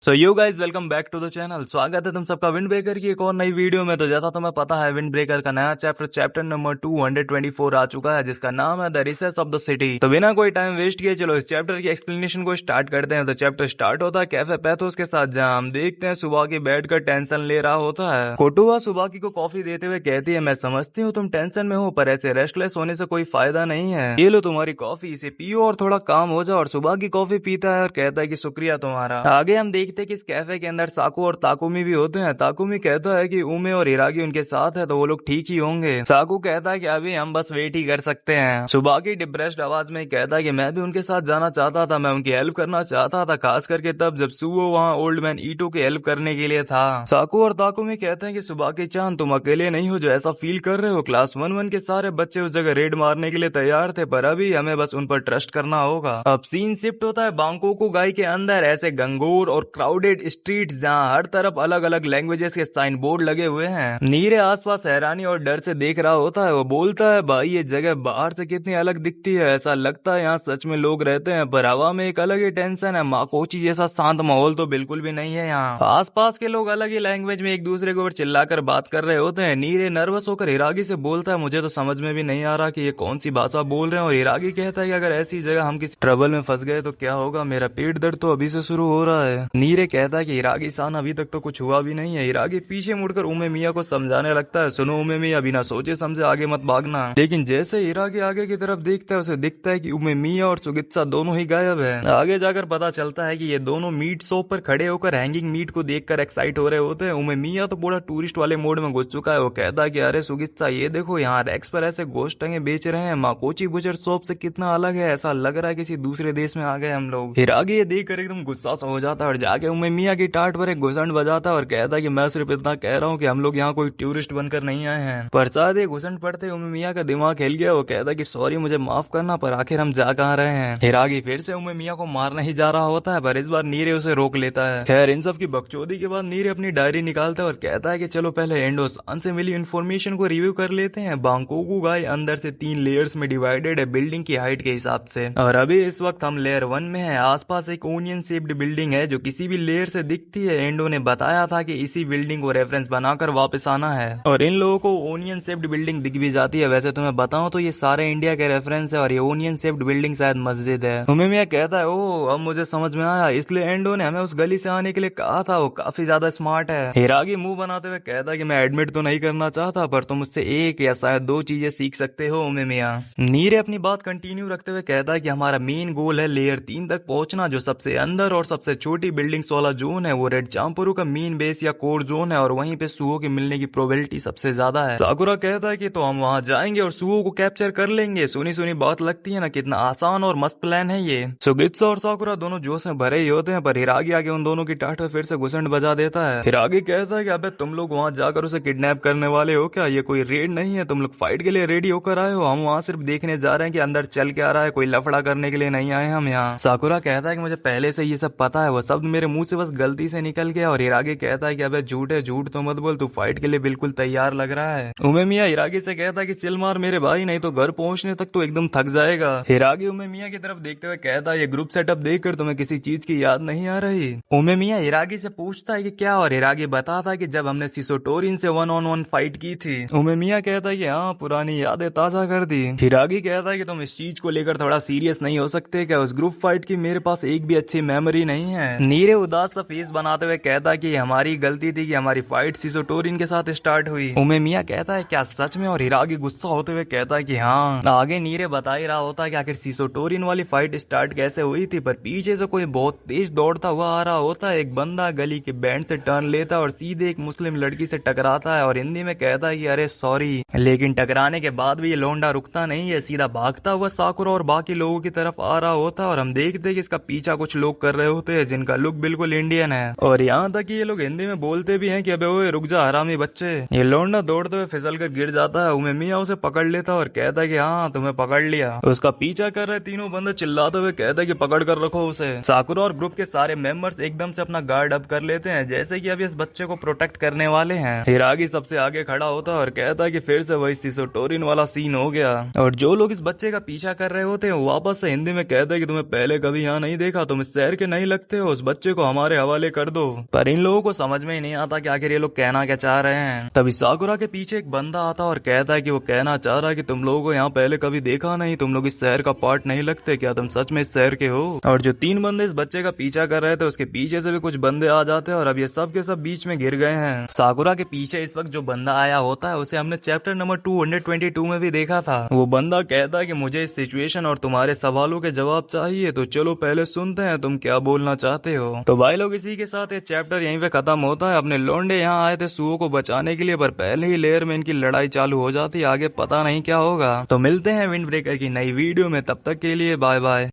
So you guys welcome back to the channel. स्वागत है तुम सबका विंड ब्रेकर की एक और नई वीडियो में। तो जैसा तुम्हें पता है, विंड ब्रेकर का नया चैप्टर नंबर 224 आ चुका है, जिसका नाम है the recess of the city. तो बिना कोई टाइम वेस्ट किए चलो इस चैप्टर की एक्सप्लेनेशन को स्टार्ट करते हैं। तो चैप्टर स्टार्ट होता है कैफे पैथोस के साथ, जहाँ हम देखते हैं सुबह की बैठ कर टेंशन ले रहा होता है। कोटुआ सुबाकी को कॉफी देते हुए कहती है, मैं समझती हूँ तुम टेंशन में हो, पर ऐसे रेस्टलेस होने से कोई फायदा नहीं है। ये लो तुम्हारी कॉफी, इसे पियो और थोड़ा काम हो जाओ। और सुबाकी कॉफी पीता है और कहता है कि शुक्रिया तुम्हारा। आगे हम देखते हैं कि इस कैफे के अंदर साकू और ताकुमी भी होते हैं। ताकुमी कहता है कि उमे और हिरागी उनके साथ है तो वो लोग ठीक ही होंगे। साकू कहता है कि अभी हम बस वेट ही कर सकते हैं। सुबाकी डिप्रेस्ड आवाज में कहता है कि मैं भी उनके साथ जाना चाहता था, मैं उनकी हेल्प करना चाहता था, खास करके तब जब सुवो वहाँ ओल्ड मैन ईटो की हेल्प करने के लिए था। साकू और ताकुमी कहते हैं कि सुबाकी चान, तुम अकेले नहीं हो जो ऐसा फील कर रहे हो। क्लास 1-1 के सारे बच्चे उस जगह रेड मारने के लिए तैयार थे, पर अभी हमें बस उन पर ट्रस्ट करना होगा। अब सीन शिफ्ट होता है बांकोकू गाई के अंदर, ऐसे गंगोर और क्राउडेड स्ट्रीट जहाँ हर तरफ अलग अलग लैंग्वेजेस के साइन बोर्ड लगे हुए हैं। नीरे आसपास हैरानी और डर से देख रहा होता है। वो बोलता है, भाई ये जगह बाहर से कितनी अलग दिखती है, ऐसा लगता है यहाँ सच में लोग रहते हैं, पर हवा में एक अलग ही टेंशन है। माकोची जैसा शांत माहौल तो बिल्कुल भी नहीं है यहाँ। आसपास के लोग अलग ही लैंग्वेज में एक दूसरे के ऊपर चिल्लाकर बात कर रहे होते हैं। नीरे नर्वस होकर हिरागी से बोलता है, मुझे तो समझ में भी नहीं आ रहा कि ये कौन सी भाषा बोल रहे हैं। और हिरागी कहता है कि अगर ऐसी जगह हम किसी ट्रबल में फंस गए तो क्या होगा, मेरा पेट दर्द तो अभी से शुरू हो रहा है। नीरे कहता है कि हिरागी सान अभी तक तो कुछ हुआ भी नहीं है। हिरागी पीछे मुड़कर उमे मिया को समझाने लगता है, सुनो उमे मिया, बिना सोचे समझे आगे मत भागना। लेकिन जैसे हिरागी आगे की तरफ देखता है, उसे दिखता है कि उमे मिया और सुगित्सा दोनों ही गायब है। आगे जाकर पता चलता है कि ये दोनों मीट शॉप पर खड़े होकर हैंगिंग मीट को देखकर एक्साइट हो रहे होते हैं। उमे मिया तो पूरा टूरिस्ट वाले मोड में घुस चुका है। वो कहता है कि अरे सुगित्सा, ये देखो यहाँ रैक्स पर ऐसे गोश्त टंगे बेच रहे हैं, माकोची बुचर शॉप से कितना अलग है, ऐसा लग रहा है किसी दूसरे देश में आ गए हम लोग। हिरागी ये देखकर एकदम गुस्सा सा हो जाता है और जाके उमे मिया की टाट पर एक घुसंड बजाता है और कहता है कि मैं सिर्फ इतना कह रहा हूँ कि हम लोग यहाँ कोई टूरिस्ट बनकर नहीं आए हैं। पर शायद ये घुसंड पड़ते उमे मिया का दिमाग हिल गया। वो कहता है कि सॉरी, मुझे माफ करना, पर आखिर हम जा कहाँ रहे हैं। हिरागी फिर से उमे मिया को मारना ही जा रहा होता है, पर इस बार नीरे उसे रोक लेता है। खैर, इन सब की बकचोदी के बाद नीरे अपनी डायरी निकालता है और कहता है कि चलो पहले एंडोसान से मिली इन्फॉर्मेशन को रिव्यू कर लेते हैं। बांकोकू गाई अंदर से 3 लेयर्स में डिवाइडेड है बिल्डिंग की हाइट के हिसाब से, और अभी इस वक्त हम लेयर 1 में है। आसपास एक ओनियन शेप्ड बिल्डिंग है जो किसी भी लेयर से दिखती है। एंडो ने बताया था कि इसी बिल्डिंग को रेफरेंस बनाकर वापस आना है, और इन लोगों को ओनियन शेप्ड बिल्डिंग दिख भी जाती है। वैसे तुम्हें बताऊं तो ये सारे इंडिया के रेफरेंस है, और ये ओनियन शेप्ड बिल्डिंग शायद मस्जिद है। उमेमिया कहता है, ओह अब मुझे समझ में आया, इसलिए एंडो ने हमें उस गली से आने के लिए कहा था। वो काफी ज्यादा स्मार्ट है। हिरागी मुंह बनाते हुए कहता है कि मैं एडमिट तो नहीं करना चाहता, पर तुम मुझसे एक या शायद 2 चीजें सीख सकते हो उमेमिया। नीरे अपनी बात कंटिन्यू रखते हुए कहता है कि हमारा मेन गोल है लेयर 3 तक पहुंचना, जो सबसे अंदर और सबसे छोटी बिल्डिंग्स वाला जोन है। वो रेड चांपुरु का मेन बेस या कोर जोन है, और वहीं पे सुओ के मिलने की प्रोबेबिलिटी सबसे ज्यादा है। साकुरा कहता है कि तो हम वहां जाएंगे और सुओ को कैप्चर कर लेंगे। सुनी सुनी बात लगती है ना, कितना आसान और मस्त प्लान है ये। सुगित्सा और साकुरा दोनों जोश में भरे ही होते हैं, पर हिरागी आगे उन दोनों की टाट पे फिर से घुसंड बजा देता है। हिरागी कहता है कि अबे तुम लोग वहां जाकर उसे किडनैप करने वाले हो क्या? ये कोई रेड नहीं है, तुम लोग फाइट के लिए रेडी होकर आए हो। हम वहाँ सिर्फ देखने जा रहे हैं कि अंदर चल क्या रहा है, कोई लफड़ा करने के लिए नहीं आए हम यहाँ। साकुरा कहता है कि मुझे पहले से ये सब पता है, वो शब्द मेरे मुंह से बस गलती से निकल गया। और हिरागी कहता है कि अबे झूठ है, झूठ तो मत बोल, तू फाइट के लिए बिल्कुल तैयार लग रहा है। उमेमिया हिरागी से कहता है कि चिल मार मेरे भाई, नहीं तो घर पहुंचने तक तो एकदम थक जाएगा। हिरागी उमेमिया की तरफ देखते हुए कहता है, ये ग्रुप सेटअप देखकर तुम्हें किसी चीज की याद नहीं आ रही? उमेमिया हिरागी से पूछता है कि क्या, और हिरागी बताता है कि जब हमने सिसोटोरिन से 1-on-1 फाइट की थी। उमेमिया कहता है कि हाँ, पुरानी यादें ताजा कर दी। हिरागी कहता है कि तुम इस चीज को लेकर थोड़ा सीरियस नहीं हो सकते क्या? उस ग्रुप फाइट की मेरे पास एक भी अच्छी मेमोरी नहीं है। नीरे उदास सा फेस बनाते हुए कहता है कि हमारी गलती थी कि हमारी फाइट सिसोटोरिन के साथ स्टार्ट हुई। उमेमिया कहता है, क्या सच में? और हिरागी गुस्सा होते हुए कहता है कि हाँ। आगे नीरे बता ही रहा होता है कि आखिर सिसोटोरिन वाली फाइट स्टार्ट कैसे हुई थी, पर पीछे से कोई बहुत तेज दौड़ता हुआ आ रहा होता है। एक बंदा गली के बैंड से टर्न लेता है और सीधे एक मुस्लिम लड़की से टकराता है, और हिंदी में कहता है कि अरे सॉरी। लेकिन टकराने के बाद भी ये लौंडा रुकता नहीं है, सीधा भागता हुआ साकुरा और बाकी लोगों की तरफ आ रहा होता है। और हम देखते हैं कि इसका पीछा कुछ लोग कर रहे होते हैं जिनका लुक बिल्कुल इंडियन है, और यहाँ तक कि ये लोग हिंदी में बोलते भी हैं कि अबे ओए रुक जा हरामी बच्चे। ये लौंडा दौड़ते हुए फिसल कर गिर जाता है। उमेमिया उसे पकड़ लेता है और कहता है कि हाँ, तुम्हें पकड़ लिया। उसका पीछा कर रहे तीनों बंदे चिल्लाते हुए कहते हैं कि पकड़ कर रखो उसे। साकुरा और ग्रुप के सारे मेंबर्स एकदम से अपना गार्ड अप कर लेते हैं, जैसे कि अभी इस बच्चे को प्रोटेक्ट करने वाले हैं। हिरागी सबसे आगे खड़ा होता है और कहता है कि फिर से वही सिसोटोरिन वाला सीन हो गया। और जो लोग इस बच्चे का पीछा कर रहे होते हैं वापस से हिंदी में कहते हैं कि तुम्हें पहले कभी यहाँ नहीं देखा, तुम इस शहर के नहीं लगते हो। उस बच्चे बच्चे को हमारे हवाले कर दो। पर इन लोगों को समझ में ही नहीं आता कि आखिर ये लोग कहना क्या चाह रहे हैं। तभी साकुरा के पीछे एक बंदा आता और कहता है कि वो कहना चाह रहा है कि तुम लोगों को यहाँ पहले कभी देखा नहीं, तुम लोग इस शहर का पार्ट नहीं लगते, क्या तुम सच में इस शहर के हो। और जो 3 बंदे इस बच्चे का पीछा कर रहे थे उसके पीछे से भी कुछ बंदे आ जाते हैं और अब ये सब के सब बीच में गिर गए हैं। साकुरा के पीछे इस वक्त जो बंदा आया होता है उसे हमने चैप्टर नंबर 222 में भी देखा था। वो बंदा कहता है कि मुझे इस सिचुएशन और तुम्हारे सवालों के जवाब चाहिए, तो चलो पहले सुनते हैं तुम क्या बोलना चाहते हो। तो भाई लोग इसी के साथ ये चैप्टर यहीं पे खत्म होता है। अपने लौंडे यहाँ आए थे सुओ को बचाने के लिए, पर पहले ही लेयर में इनकी लड़ाई चालू हो जाती है, आगे पता नहीं क्या होगा। तो मिलते हैं विंड ब्रेकर की नई वीडियो में, तब तक के लिए बाय बाय।